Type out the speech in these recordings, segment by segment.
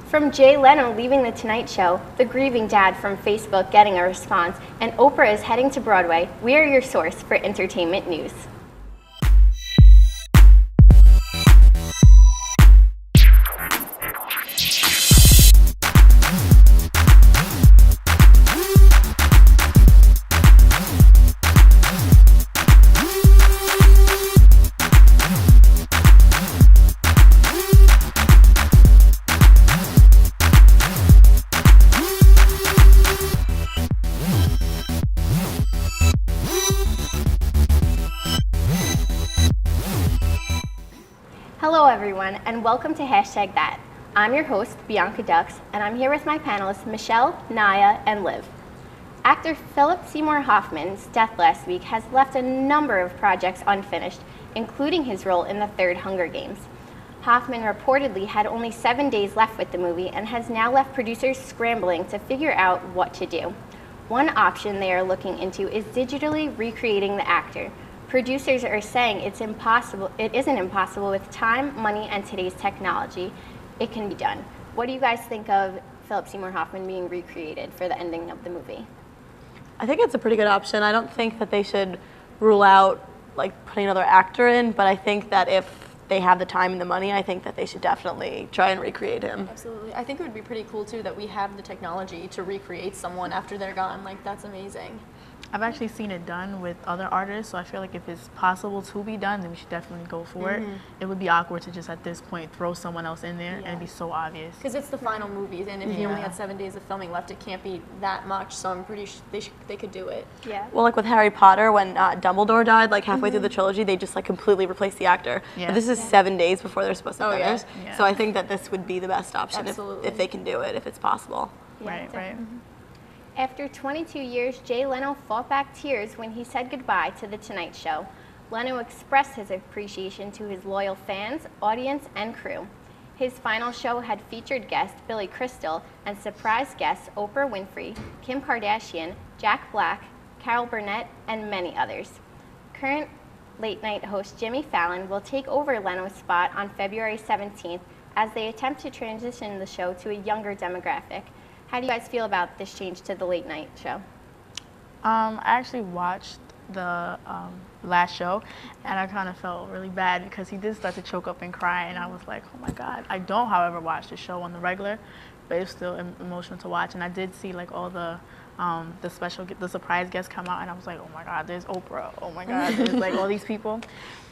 From Jay Leno leaving The Tonight Show, the grieving dad from Facebook getting a response, and Oprah is heading to Broadway, we are your source for entertainment news. Hello everyone, and welcome to #That. I'm your host, Bianca Dux, and I'm here with my panelists, Michele, Nya, and Liv. Actor Philip Seymour Hoffman's death last week has left a number of projects unfinished, including his role in the third Hunger Games. Hoffman reportedly had only 7 days left with the movie and has now left producers scrambling to figure out what to do. One option they are looking into is digitally recreating the actor. Producers are saying it isn't impossible with time, money, and today's technology. It can be done. What do you guys think of Philip Seymour Hoffman being recreated for the ending of the movie? I think it's a pretty good option. I don't think that they should rule out like putting another actor in, but I think that if they have the time and the money, I think that they should definitely try and recreate him. Absolutely. I think it would be pretty cool too that we have the technology to recreate someone after they're gone. Like, that's amazing. I've actually seen it done with other artists, so I feel like if it's possible to be done, then we should definitely go for it. It would be awkward to just at this point throw someone else in there and it'd be so obvious. Because it's the final movies, and if you only had 7 days of filming left, it can't be that much, so I'm pretty sure they could do it. Yeah. Well, like with Harry Potter, when Dumbledore died, like halfway through the trilogy, they just like completely replaced the actor. Yeah. But this is 7 days before they're supposed to finish. Yeah. So I think that this would be the best option if they can do it, if it's possible. Right. After 22 years, Jay Leno fought back tears when he said goodbye to The Tonight Show. Leno expressed his appreciation to his loyal fans, audience, and crew. His final show had featured guest Billy Crystal and surprise guests Oprah Winfrey, Kim Kardashian, Jack Black, Carol Burnett, and many others. Current late-night host Jimmy Fallon will take over Leno's spot on February 17th as they attempt to transition the show to a younger demographic. How do you guys feel about this change to the late night show? I actually watched the last show, and I kind of felt really bad because he did start to choke up and cry, and I was like, oh my God. I don't, however, watch the show on the regular, but it's still emotional to watch. And I did see like all the surprise guests come out, and I was like, oh my God, there's Oprah. Oh my God, there's like all these people.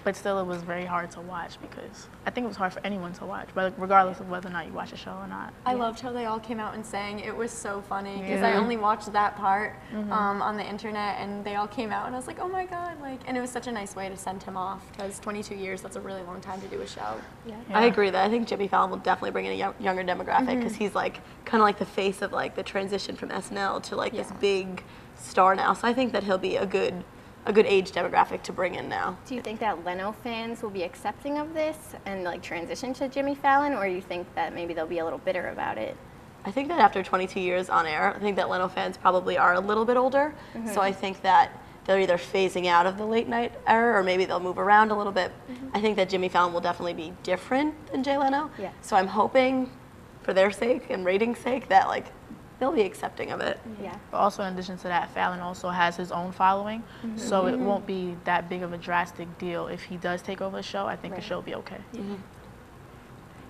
But still, it was very hard to watch because I think it was hard for anyone to watch, but regardless of whether or not you watch the show or not. I loved how they all came out and sang. It was so funny because I only watched that part on the internet, and they all came out, and I was like, oh my God, like, and it was such a nice way to send him off because 22 years, that's a really long time to do a show. Yeah. I agree that I think Jimmy Fallon will definitely bring in a younger demographic because he's like kind of like the face of like the transition from SNL to like this big star now. So I think that he'll be a good age demographic to bring in now. Do you think that Leno fans will be accepting of this and like transition to Jimmy Fallon, or you think that maybe they'll be a little bitter about it? I think that after 22 years on air, I think that Leno fans probably are a little bit older. So I think that they're either phasing out of the late night era or maybe they'll move around a little bit. I think that Jimmy Fallon will definitely be different than Jay Leno. Yeah. So I'm hoping for their sake and ratings sake that like they'll be accepting of it. Yeah. But also, in addition to that, Fallon also has his own following, so it won't be that big of a drastic deal if he does take over the show. I think the show will be okay.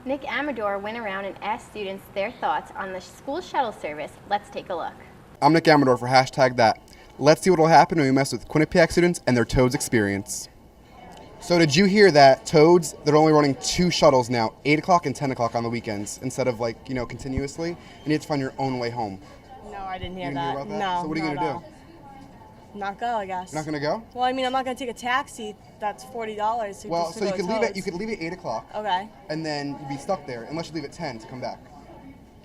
Nick Amador went around and asked students their thoughts on the school shuttle service. Let's take a look. I'm Nick Amador for #That. Let's see what will happen when we mess with Quinnipiac students and their Toads experience. So did you hear that Toads, they're only running 2 shuttles now, 8 o'clock and 10 o'clock on the weekends, instead of like, continuously? And you have to find your own way home. No, I didn't hear You that. didn't hear about that? No. So what are you going to do? Not go, I guess. You're not going to go? Well, I mean, I'm not going to take a taxi that's $40 to Well, just so to go to you could leave at 8 o'clock. Okay. And then you'd be stuck there, unless you leave at 10 to come back.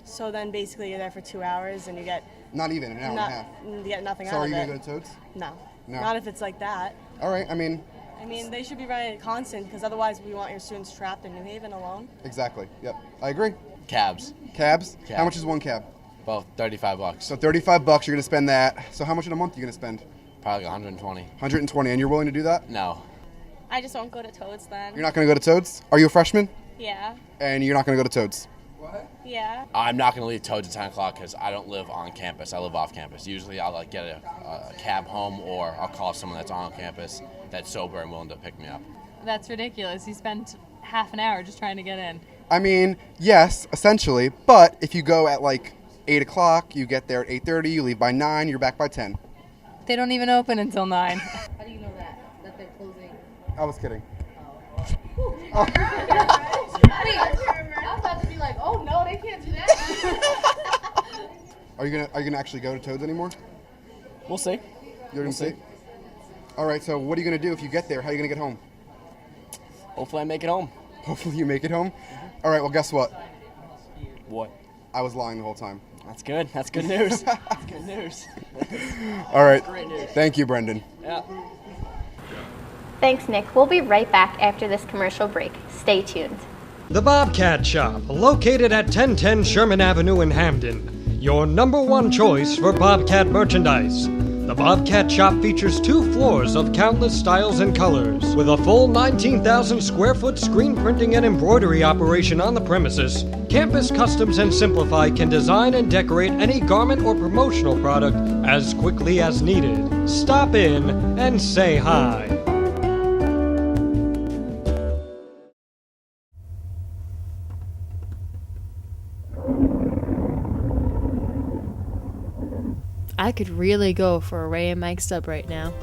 So then basically you're there for 2 hours and you get Not even, an hour and a half. you get nothing So out are of you it. going to go to Toads? No. No. Not if it's like that. All right, I mean, They should be running it constant because otherwise we want your students trapped in New Haven alone. exactly. Yep, I agree. Cabs. Cabs? How Cab. much is one cab? About $35. So $35, you're going to spend that. So how much in a month are you going to spend? Probably 120. 120, and you're willing to do that? No. I just won't go to Toads then. You're not going to go to Toads? Are you a freshman? Yeah. And you're not going to go to Toads? Yeah. I'm not going to leave Toads at 10 o'clock because I don't live on campus. I live off campus. Usually I'll like get a cab home, or I'll call someone that's on campus that's sober and willing to pick me up. That's ridiculous. You spent half an hour just trying to get in. I mean, yes, essentially, but if you go at like 8 o'clock, you get there at 8:30, you leave by 9, you're back by 10. They don't even open until 9. How do you know that they're closing? I was kidding. I was about to be like, oh no, they can't do that. Are you gonna actually go to Toads anymore? We'll see. You're gonna see? All right, so what are you gonna do if you get there? How are you gonna get home? Hopefully I make it home. Hopefully you make it home. All right, well, guess what? What? I was lying the whole time. That's good. That's good news. That's good news. All right. Great news. Thank you, Brendan. Yeah. Thanks, Nick. We'll be right back after this commercial break. Stay tuned. The Bobcat Shop, located at 1010 Sherman Avenue in Hamden. Your #1 choice for Bobcat merchandise. The Bobcat Shop features 2 floors of countless styles and colors. With a full 19,000 square foot screen printing and embroidery operation on the premises, Campus Customs and Simplify can design and decorate any garment or promotional product as quickly as needed. Stop in and say hi. I could really go for a Ray and Mike sub right now.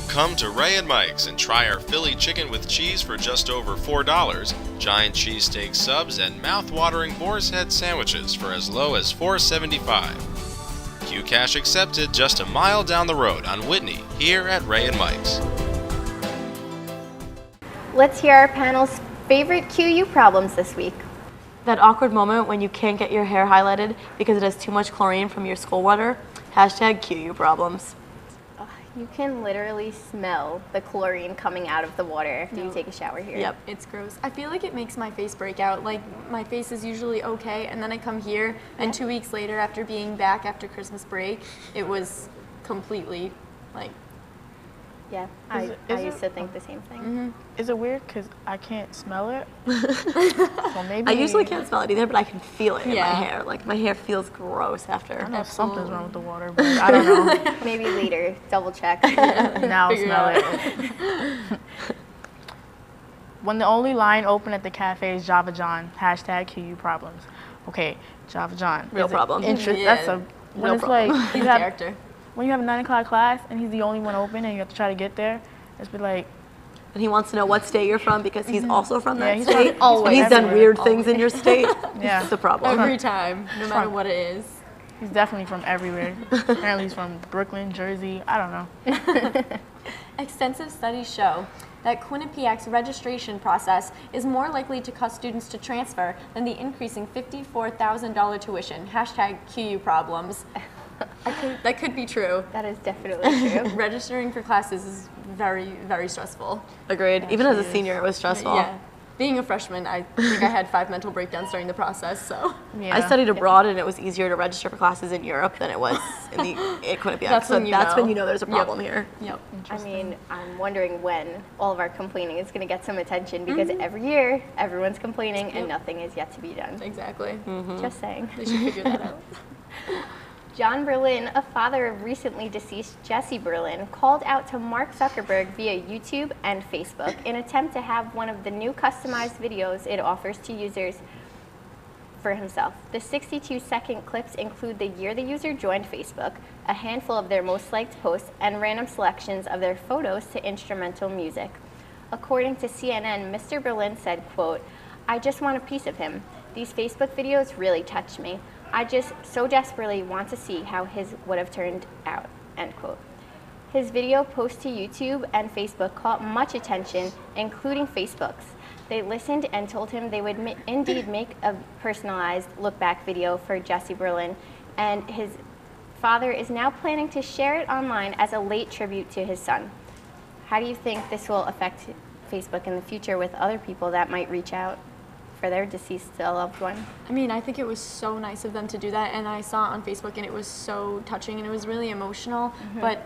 Come to Ray and Mike's and try our Philly chicken with cheese for just over $4, giant cheesesteak subs, and mouth-watering boar's head sandwiches for as low as $4.75. Q-Cash accepted just a mile down the road on Whitney, here at Ray and Mike's. Let's hear our panel's favorite QU problems this week. That awkward moment when you can't get your hair highlighted because it has too much chlorine from your school water. #QU problems. You can literally smell the chlorine coming out of the water after you take a shower here. Yep. It's gross. I feel like it makes my face break out. Like, my face is usually okay, and then I come here, and 2 weeks later, after being back after Christmas break, it was completely, like... Yeah, I used to think the same thing. Mm-hmm. Is it weird because I can't smell it? So maybe I usually can't smell it either, but I can feel it in my Yeah. hair. Like, my hair feels gross after. I don't know if something's wrong with the water, but I don't know. Maybe later, double check. Now I'll Figure smell it it. When the only line open at the cafe is Java John, #QU problems. Okay, Java John. Real is it problem. That's a when Real it's problem. like He's a character. when you have a 9 o'clock class and he's the only one open and you have to try to get there. It's be like, And he wants to know what state you're from because he's also from that he's state. from- And he's done everywhere. weird things in your state. Yeah. It's a problem. Every time, no matter what it is. he's definitely from everywhere. Apparently he's from Brooklyn, Jersey. I don't know. Extensive studies show that Quinnipiac's registration process is more likely to cause students to transfer than the increasing $54,000 tuition. #QU problems. That could be true. That is definitely true. Registering for classes is very, very stressful. Agreed. Even as a senior, it was stressful. Yeah. Being a freshman, I think I had 5 mental breakdowns during the process, so. Yeah. I studied abroad, and it was easier to register for classes in Europe than it was at Quinnipiac. That's so when you that's know. when you know there's a problem here. Yep. I mean, I'm wondering when all of our complaining is going to get some attention because every year everyone's complaining and nothing is yet to be done. Exactly. Just saying. They should figure that out. John Berlin, a father of recently deceased Jesse Berlin, called out to Mark Zuckerberg via YouTube and Facebook in an attempt to have one of the new customized videos it offers to users for himself. The 62-second clips include the year the user joined Facebook, a handful of their most liked posts, and random selections of their photos to instrumental music. According to CNN, Mr. Berlin said, quote, "I just want a piece of him. These Facebook videos really touched me. I just so desperately want to see how his would have turned out," end quote. His video post to YouTube and Facebook caught much attention, including Facebook's. They listened and told him they would indeed make a personalized look-back video for Jesse Berlin, and his father is now planning to share it online as a late tribute to his son. How do you think this will affect Facebook in the future with other people that might reach out for their deceased loved one? I mean, I think it was so nice of them to do that, and I saw it on Facebook, and it was so touching, and it was really emotional. But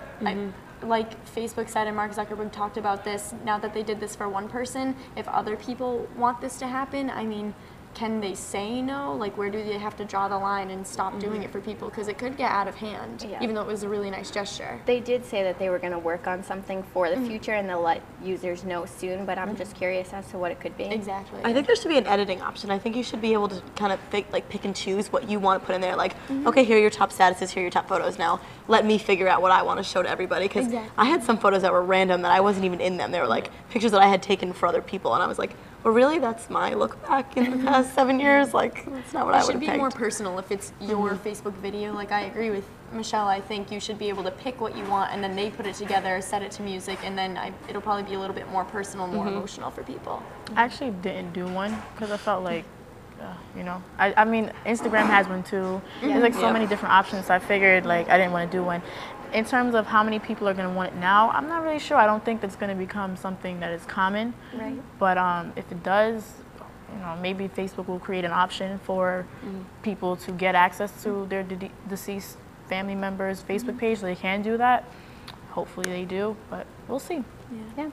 like Facebook said, and Mark Zuckerberg talked about this, now that they did this for one person, if other people want this to happen, I mean, can they say no? Like, where do they have to draw the line and stop doing it for people? Because it could get out of hand, even though it was a really nice gesture. They did say that they were going to work on something for the future, and they'll let users know soon, but I'm just curious as to what it could be. Exactly. I think there should be an editing option. I think you should be able to kind of pick and choose what you want to put in there. Like, okay, here are your top statuses, here are your top photos. Now, let me figure out what I want to show to everybody. Because I had some photos that were random that I wasn't even in them. They were like pictures that I had taken for other people, and I was like, well, really? That's my look back in the past 7 years? Like, that's not what I would have picked. It should be more personal if it's your Facebook video. Like, I agree with Michelle. I think you should be able to pick what you want, and then they put it together, set it to music, and then it'll probably be a little bit more personal, more emotional for people. I actually didn't do one because I felt like, you know, I mean, Instagram has one too. There's like so many different options, so I figured like I didn't want to do one. In terms of how many people are going to want it now, I'm not really sure. I don't think that's going to become something that is common. Right. But if it does, you know, maybe Facebook will create an option for people to get access to their deceased family members' Facebook page, so they can do that. Hopefully they do, but we'll see. Yeah.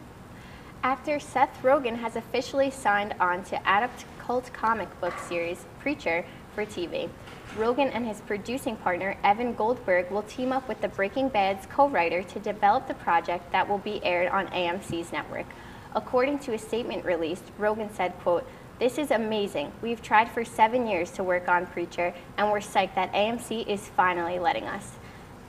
Actor Seth Rogen has officially signed on to adapt cult comic book series Preacher for TV. Rogen and his producing partner, Evan Goldberg, will team up with the Breaking Bad's co-writer to develop the project that will be aired on AMC's network. According to a statement released, Rogen said, quote, "This is amazing. We've tried for 7 years to work on Preacher, and we're psyched that AMC is finally letting us.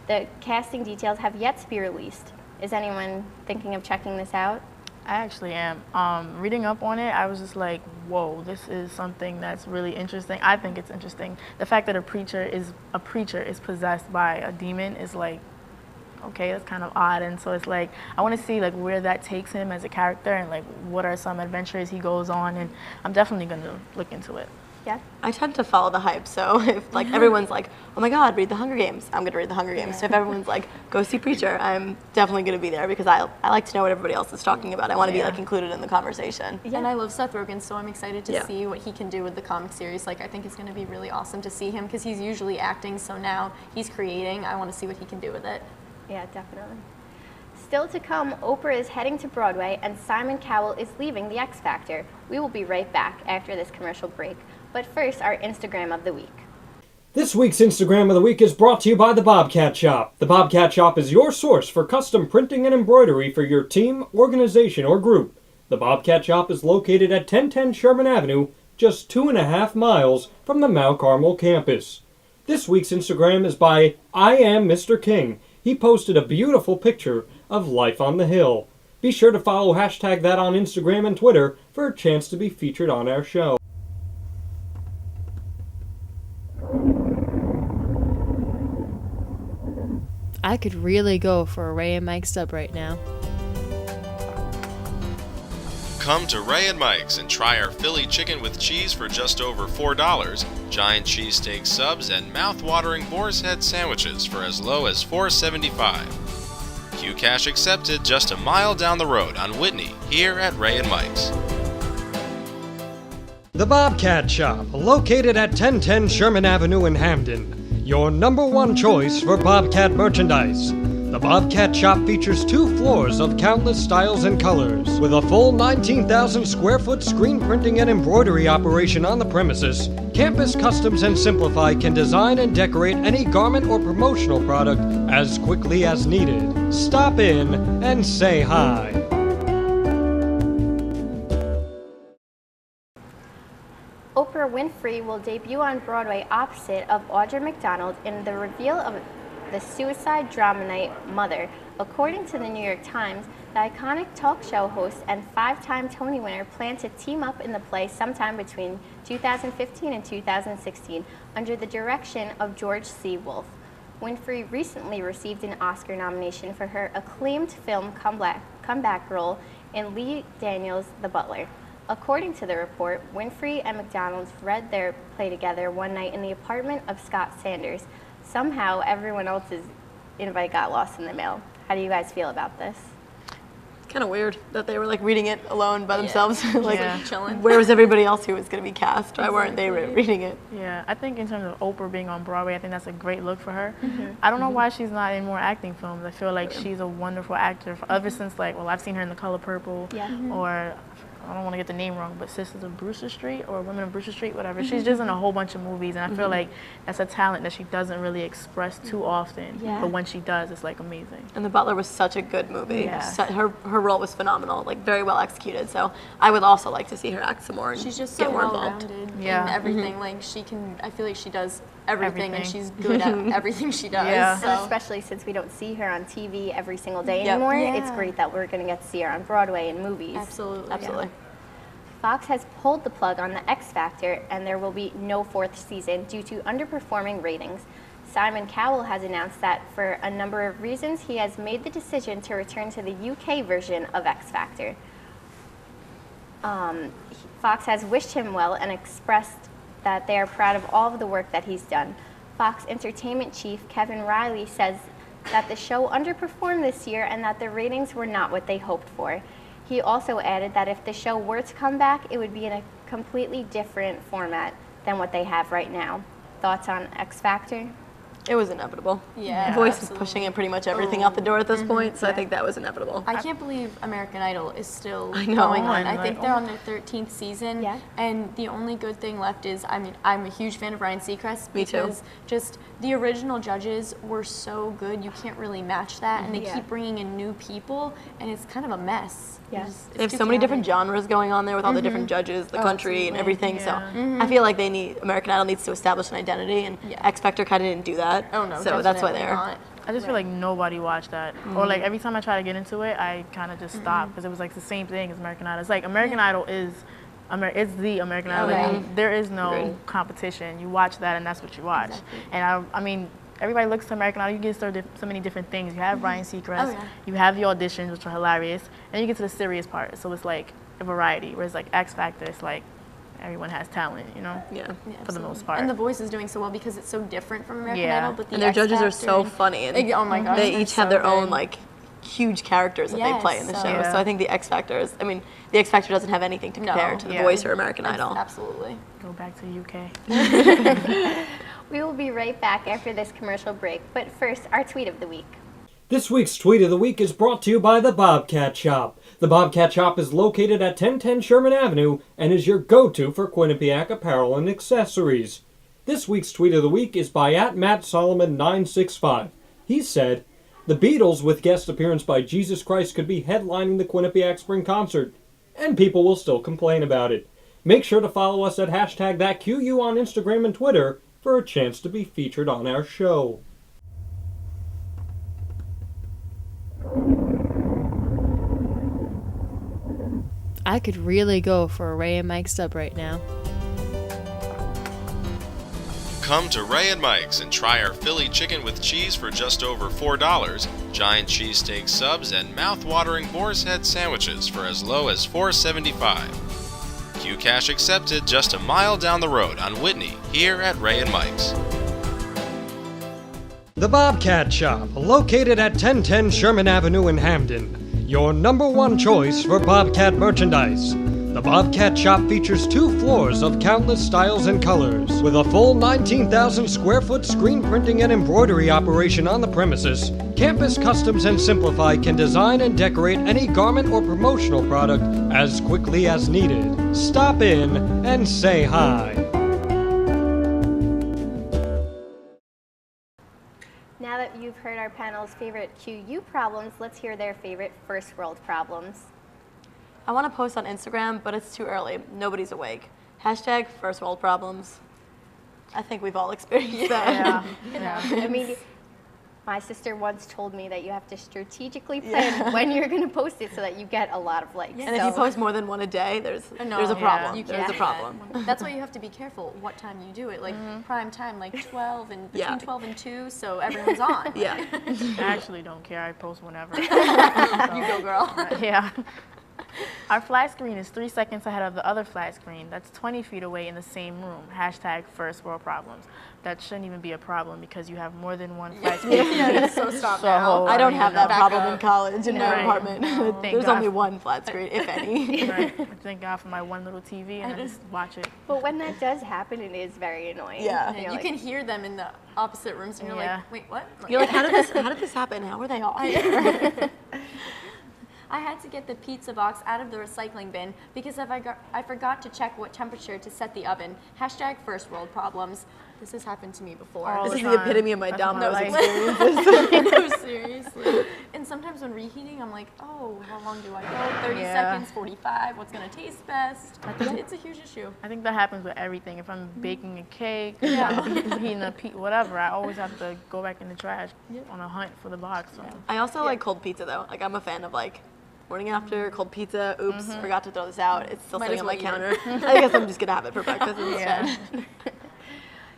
The casting details have yet to be released. Is anyone thinking of checking this out?" I actually am. Reading up on it, I was just like, whoa, this is something that's really interesting. I think it's interesting. The fact that a preacher is possessed by a demon is like, okay, that's kind of odd. And so it's like, I want to see like where that takes him as a character and like what are some adventures he goes on, and I'm definitely going to look into it. Yeah. I tend to follow the hype, so if like everyone's like, oh my god, read The Hunger Games, I'm gonna read The Hunger Games. So if everyone's like, go see Preacher, I'm definitely gonna be there because I like to know what everybody else is talking about. I want to be like included in the conversation. Yeah. And I love Seth Rogen, so I'm excited to see what he can do with the comic series. Like, I think it's gonna be really awesome to see him because he's usually acting, so now he's creating. I want to see what he can do with it. Yeah, definitely. Still to come, Oprah is heading to Broadway and Simon Cowell is leaving The X Factor. We will be right back after this commercial break. But first, our Instagram of the week. This week's Instagram of the week is brought to you by the Bobcat Shop. The Bobcat Shop is your source for custom printing and embroidery for your team, organization, or group. The Bobcat Shop is located at 1010 Sherman Avenue, just 2.5 miles from the Mount Carmel campus. This week's Instagram is by I Am Mr. King. He posted a beautiful picture of life on the hill. Be sure to follow hashtag that on Instagram and Twitter for a chance to be featured on our show. I could really go for a Ray and Mike sub right now. Come to Ray and Mike's and try our Philly chicken with cheese for just over $4, giant cheesesteak subs, and mouth-watering boar's head sandwiches for as low as $4.75. Q-Cash accepted just a mile down the road on Whitney, here at Ray and Mike's. The Bobcat Shop, located at 1010 Sherman Avenue in Hamden. Your #1 choice for Bobcat merchandise. The Bobcat Shop features 2 floors of countless styles and colors. With a full 19,000 square foot screen printing and embroidery operation on the premises, Campus Customs and Simplify can design and decorate any garment or promotional product as quickly as needed. Stop in and say hi. Oprah Winfrey will debut on Broadway opposite of Audra McDonald in the reveal of the suicide drama night Mother. According to the New York Times, the iconic talk show host and 5-time Tony winner plan to team up in the play sometime between 2015 and 2016 under the direction of George C. Wolfe. Winfrey recently received an Oscar nomination for her acclaimed film comeback role in Lee Daniels' The Butler. According to the report, Winfrey and McDonald read their play together one night in the apartment of Scott Sanders. Somehow, everyone else's invite got lost in the mail. How do you guys feel about this? Kind of weird that they were like reading it alone by themselves. Like, chilling. where was everybody else who was going to be cast? Why weren't they reading it? Yeah, I think in terms of Oprah being on Broadway, I think that's a great look for her. I don't know why she's not in more acting films. I feel like she's a wonderful actor. Ever since I've seen her in The Color Purple, or I don't want to get the name wrong, but Sisters of Brewster Street or Women of Brewster Street, whatever. She's just in a whole bunch of movies, and I feel like that's a talent that she doesn't really express too often. But when she does, it's like amazing. And The Butler was such a good movie. Her role was phenomenal, like very well executed. So I would also like to see her act some more. And she's just get so more well-rounded in everything. Like I feel like she does everything. And she's good at everything she does. So. And especially since we don't see her on TV every single day anymore, it's great that we're going to get to see her on Broadway in movies. Absolutely. Fox has pulled the plug on The X Factor, and there will be no 4th season due to underperforming ratings. Simon Cowell has announced that for a number of reasons, he has made the decision to return to the UK version of X Factor. Fox has wished him well and expressed that they are proud of all of the work that he's done. Fox Entertainment chief Kevin Riley says that the show underperformed this year and that the ratings were not what they hoped for. He also added that if the show were to come back, it would be in a completely different format than what they have right now. Thoughts on X Factor? It was inevitable. Yeah, Voice is pushing in pretty much everything out the door at this point, so I think that was inevitable. I can't believe American Idol is still going on. I think they're on their 13th season, and the only good thing left is, I mean, I'm a huge fan of Ryan Seacrest because just the original judges were so good, you can't really match that, and they keep bringing in new people, and it's kind of a mess. They have so many different genres going on there with all the different judges, the country, and everything. So I feel like American Idol needs to establish an identity, and X Factor kind of didn't do that. Oh no, so that's why they're. I just feel like nobody watched that, or like every time I try to get into it, I kind of just stop because it was like the same thing as American Idol. It's like American Idol is. It's the American Idol. Like, there is no competition. You watch that, and that's what you watch. And I mean, everybody looks to American Idol. You get so many different things. You have Ryan Seacrest. You have the auditions, which are hilarious, and you get to the serious part. So it's like a variety. Whereas like X Factor, it's like everyone has talent, you know. For the most part. And The Voice is doing so well because it's so different from American Idol. But and their judges are so funny. And oh my gosh, they each have their own like huge characters that they play in the show. So I think the X Factor is, the X Factor doesn't have anything to compare to The Voice or American Idol. Absolutely. Go back to the UK. We will be right back after this commercial break, but first, our tweet of the week. This week's Tweet of the Week is brought to you by the Bobcat Shop. The Bobcat Shop is located at 1010 Sherman Avenue and is your go-to for Quinnipiac apparel and accessories. This week's Tweet of the Week is by @MattSolomon965. He said, "The Beatles, with guest appearance by Jesus Christ, could be headlining the Quinnipiac Spring Concert, and people will still complain about it. Make sure to follow us at #ThatQU on Instagram and Twitter for a chance to be featured on our show." I could really go for a Ray and Mike sub right now. Come to Ray and Mike's and try our Philly chicken with cheese for just over $4, giant cheesesteak subs, and mouth-watering boar's head sandwiches for as low as $4.75. Q Cash accepted just a mile down the road on Whitney, here at Ray and Mike's. The Bobcat Shop, located at 1010 Sherman Avenue in Hamden. Your #1 choice for Bobcat merchandise. The Bobcat Shop features 2 floors of countless styles and colors. With a full 19,000 square foot screen printing and embroidery operation on the premises, Campus Customs and Simplify can design and decorate any garment or promotional product as quickly as needed. Stop in and say hi. Now that you've heard our panel's favorite QU problems, let's hear their favorite first world problems. I want to post on Instagram, but it's too early. Nobody's awake. #first world problems. I think we've all experienced that. I mean, my sister once told me that you have to strategically plan when you're going to post it so that you get a lot of likes. And if you post more than one a day, there's a problem. There's a problem. That's why you have to be careful what time you do it. Like prime time, like 12 and between 12 and 2, so everyone's on. I actually don't care. I post whenever. You go, girl. Our flat screen is 3 seconds ahead of the other flat screen. That's 20 feet away in the same room. Hashtag first world problems. That shouldn't even be a problem because you have more than one flat screen. Yeah, so stop now. I don't have that back problem up. in college in my Right. apartment. Thank There's God. only one flat screen, if any. Right. Thank God for my one little TV and I just watch it. But when that does happen, it is very annoying. Yeah. And You you're like, can hear them in the opposite rooms, and you're Yeah. like, wait, what? You're like, how did this happen? How were they off? I had to get the pizza box out of the recycling bin because I forgot to check what temperature to set the oven. Hashtag first world problems. This has happened to me before. All This the is the time. epitome of my That's Domino's my life. experiences. No, seriously. And sometimes when reheating, I'm like, oh, how long do I go? 30 Yeah. seconds, 45, what's gonna taste best? It's a huge issue. I think that happens with everything. If I'm baking a cake, Yeah. heating a whatever, I always have to go back in the trash on a hunt for the box. So. I also like cold pizza though. Like I'm a fan of like morning after cold pizza. Oops, forgot to throw this out. It's still Might sitting as on my well eat counter. I guess I'm just gonna have it for breakfast instead.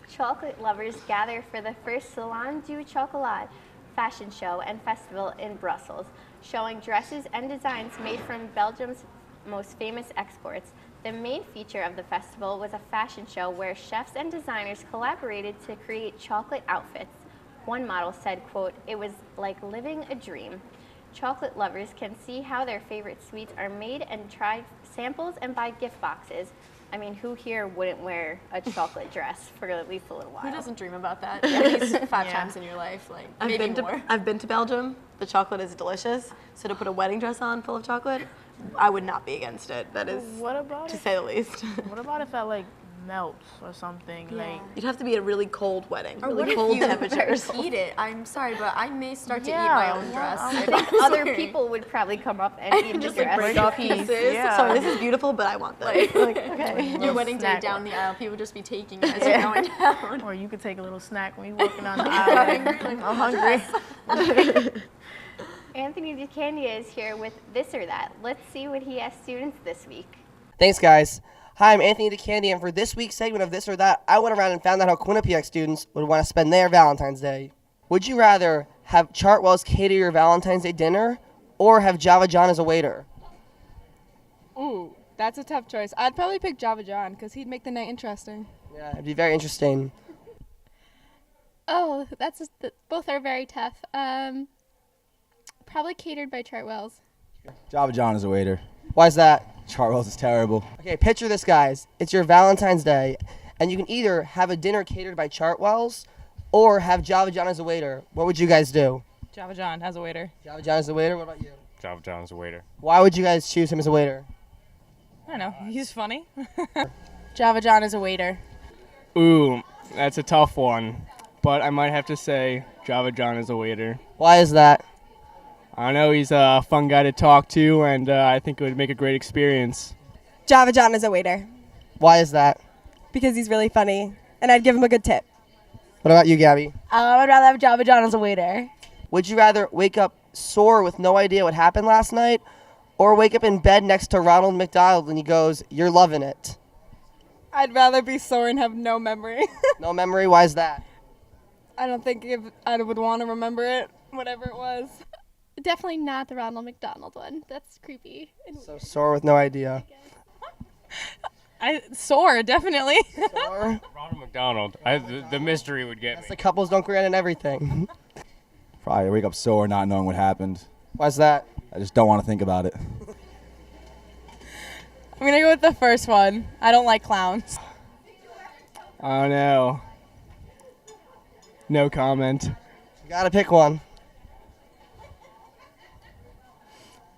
chocolate lovers gather for the first Salon du Chocolat fashion show and festival in Brussels, showing dresses and designs made from Belgium's most famous exports. The main feature of the festival was a fashion show where chefs and designers collaborated to create chocolate outfits. One model said, quote, "It was like living a dream." Chocolate lovers can see how their favorite sweets are made and try samples and buy gift boxes. I mean, who here wouldn't wear a chocolate dress for at least a little while? Who doesn't dream about that at least 5 times in your life? Like, maybe more. I've been to Belgium. The chocolate is delicious. So to put a wedding dress on full of chocolate, I would not be against it. That is, What about to if, say the least. what about if that like melts or something? Like You'd have to be a really cold wedding, Or really what cold if you temperatures. eat it? I'm sorry, but I may start to eat Yeah, my own well, dress. I'm if think I'm other sorry. people would probably come up and eat the Just, like, dress. break off pieces. Yeah. Sorry, this is beautiful, but I want this. Like, okay. Your wedding day snack. down the aisle, people just be taking it as you're going down. or you could take a little snack when you're walking down the aisle. I'm hungry. Anthony DeCandia is here with This or That. Let's see what he asked students this week. Thanks, guys. Hi, I'm Anthony DeCandia, and for this week's segment of This or That, I went around and found out how Quinnipiac students would want to spend their Valentine's Day. Would you rather have Chartwell's cater your Valentine's Day dinner, or have Java John as a waiter? Ooh, that's a tough choice. I'd probably pick Java John because he'd make the night interesting. Yeah, it'd be very interesting. Oh, both are very tough. Probably catered by Chartwell's. Java John is a waiter. Why's that? Chartwell's is terrible. Okay, picture this, guys. It's your Valentine's Day, and you can either have a dinner catered by Chartwell's, or have Java John as a waiter. What would you guys do? Java John as a waiter. Java John as a waiter? What about you? Java John as a waiter. Why would you guys choose him as a waiter? I don't know. He's funny. Java John is a waiter. Ooh, that's a tough one. But I might have to say Java John is a waiter. Why is that? I know he's a fun guy to talk to, and I think it would make a great experience. Java John is a waiter Why is that? because he's really funny, and I'd give him a good tip. What about you, Gabby? I'd rather have Java John as a waiter. Would you rather wake up sore with no idea what happened last night, or wake up in bed next to Ronald McDonald and he goes, "You're loving it"? I'd rather be sore and have no memory. No memory? Why is that? I don't think I would want to remember it, whatever it was. Definitely not the Ronald McDonald one. That's creepy. So sore with no idea. Sore, definitely. Sore? Ronald McDonald. The mystery would get me. The couples don't agree on everything. Probably wake up sore not knowing what happened. Why's that? I just don't want to think about it. I'm going to go with the first one. I don't like clowns. I don't know. No comment. You gotta pick one.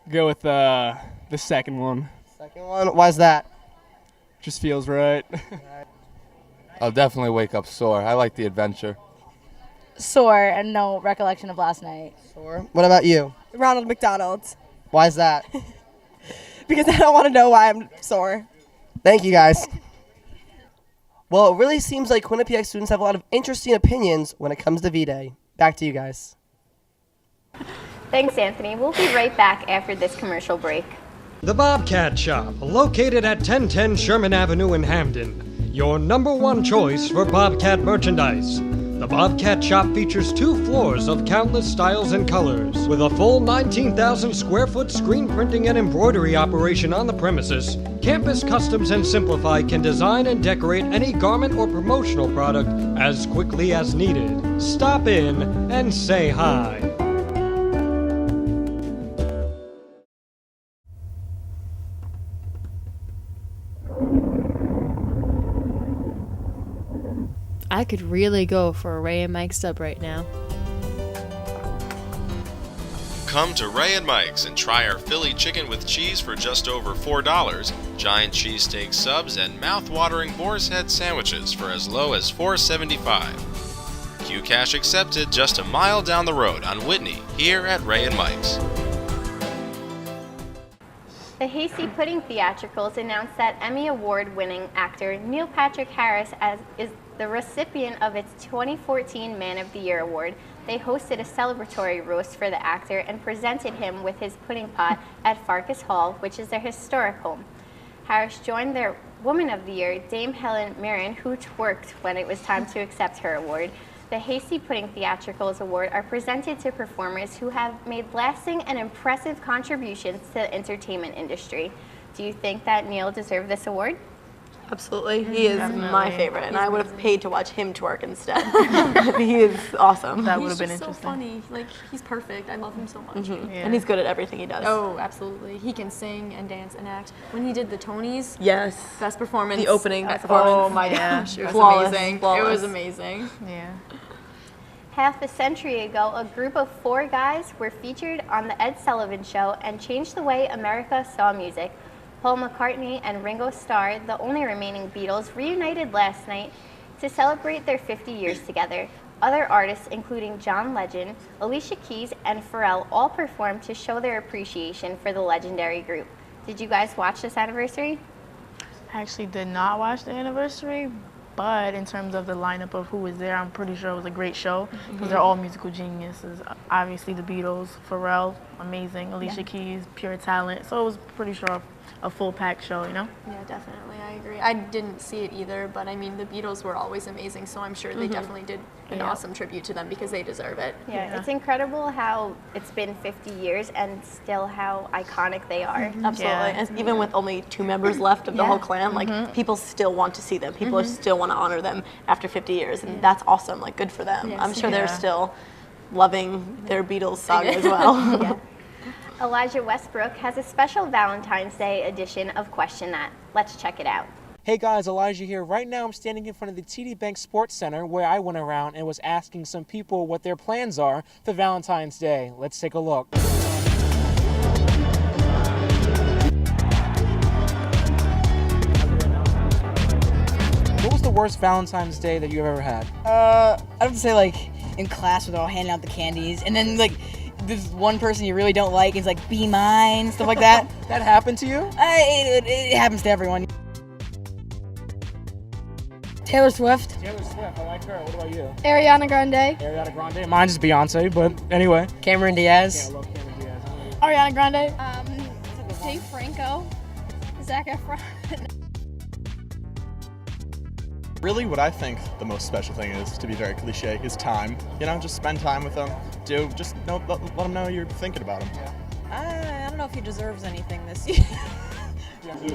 Go with the second one. Second one? Why's that? Just feels right. I'll definitely wake up sore. I like the adventure. Sore and no recollection of last night. Sore. What about you? Ronald McDonald's. Why's that? Because I don't want to know why I'm sore. Thank you, guys. Well, it really seems like Quinnipiac students have a lot of interesting opinions when it comes to V-Day. Back to you guys. Thanks, Anthony. We'll be right back after this commercial break. The Bobcat Shop, located at 1010 Sherman Avenue in Hamden. Your #1 choice for Bobcat merchandise. The Bobcat Shop features 2 floors of countless styles and colors. With a full 19,000 square foot screen printing and embroidery operation on the premises, Campus Customs and Simplify can design and decorate any garment or promotional product as quickly as needed. Stop in and say hi. I could really go for a Ray and Mike sub right now. Come to Ray and Mike's and try our Philly chicken with cheese for just over $4, giant cheesesteak subs, and mouth-watering boar's head sandwiches for as low as $4.75. Q-Cash accepted just a mile down the road on Whitney, here at Ray and Mike's. The Hasty Pudding theatricals announced that Emmy Award-winning actor Neil Patrick Harris is the recipient of its 2014 Man of the Year award. They hosted a celebratory roast for the actor and presented him with his pudding pot at Farkas Hall, which is their historic home. Harris joined their Woman of the Year, Dame Helen Mirren, who twerked when it was time to accept her award. The Hasty Pudding Theatricals Award are presented to performers who have made lasting and impressive contributions to the entertainment industry. Do you think that Neil deserved this award? Absolutely. He is my favorite, and I would have paid to watch him twerk instead. He is awesome. That would have been He's interesting. so funny. Like, he's perfect. I love him so much. And he's good at everything he does. Oh, absolutely. He can sing and dance and act. When he did the Tonys, yes, best performance. The opening performance. performance. Oh my Yeah. gosh, it was Flawless, amazing. flawless. It was amazing. Yeah. Half a century ago, a group of 4 guys were featured on The Ed Sullivan Show and changed the way America saw music. Paul McCartney and Ringo Starr, the only remaining Beatles, reunited last night to celebrate their 50 years together. Other artists, including John Legend, Alicia Keys, and Pharrell, all performed to show their appreciation for the legendary group. Did you guys watch this anniversary? I actually did not watch the anniversary, but in terms of the lineup of who was there, I'm pretty sure it was a great show because they're all musical geniuses. Obviously the Beatles, Pharrell, amazing, Alicia Keys, pure talent. So it was pretty sure a full-packed show, you know? Yeah, definitely. I agree. I didn't see it either, but I mean, the Beatles were always amazing, so I'm sure they definitely did an awesome tribute to them because they deserve it. Yeah, it's incredible how it's been 50 years and still how iconic they are. Absolutely. And even with only 2 members left of the whole clan, like people still want to see them. People still want to honor them after 50 years, and that's awesome. Like, good for them. Yes. I'm sure they're still loving their Beatles saga as well. Elijah Westbrook has a special Valentine's Day edition of Question That. Let's check it out. Hey guys, Elijah here. Right now I'm standing in front of the TD Bank Sports Center where I went around and was asking some people what their plans are for Valentine's Day. Let's take a look. What was the worst Valentine's Day that you've ever had? I'd have to say, like, in class when they're all handing out the candies, and then, like, there's one person you really don't like, and it's like, be mine, stuff like that. That happened to you? It happens to everyone. Taylor Swift. Taylor Swift, I like her. What about you? Ariana Grande. Ariana Grande. Mine's Beyonce, but anyway. Cameron Diaz. Yeah, I love Cameron Diaz. Ariana Grande. Dave Franco. Zac Efron. Really, what I think the most special thing is, to be very cliche, is time. You know, just spend time with them. Let them know you're thinking about them. I don't know if he deserves anything this year.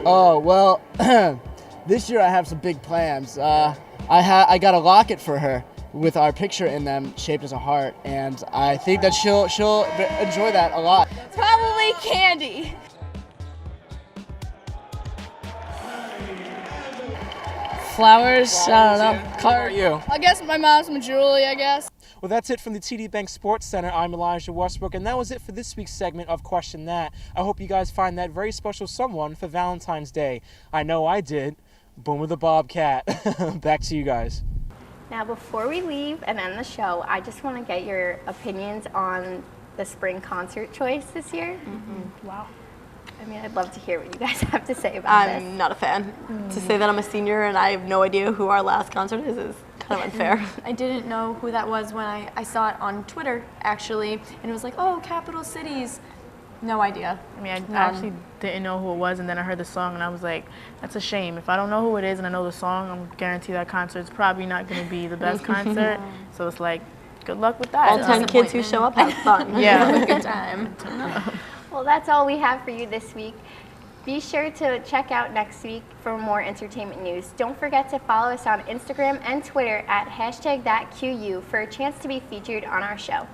Oh, well, this year I have some big plans. I got a locket for her with our picture in them, shaped as a heart, and I think that she'll enjoy that a lot. Probably candy. Flowers, I don't know. How are you? I guess my mom's some jewelry, I guess. Well, that's it from the TD Bank Sports Center. I'm Elijah Westbrook, and that was it for this week's segment of Question That. I hope you guys find that very special someone for Valentine's Day. I know I did. Boomer the Bobcat. Back to you guys. Now, before we leave and end the show, I just want to get your opinions on the spring concert choice this year. Wow. I mean, I'd love to hear what you guys have to say about this. I'm not a fan. To say that I'm a senior and I have no idea who our last concert is kind of unfair. I didn't know who that was when I saw it on Twitter, actually, and it was like, oh, capital cities. No idea. I mean, I actually didn't know who it was, and then I heard the song, and I was like, that's a shame. If I don't know who it is and I know the song, I'm guaranteed that concert's probably not going to be the best concert. So it's like, good luck with that. All 10 kids who show up have fun. Yeah. Good time. Well, that's all we have for you this week. Be sure to check out next week for more entertainment news. Don't forget to follow us on Instagram and Twitter at #thatQU for a chance to be featured on our show.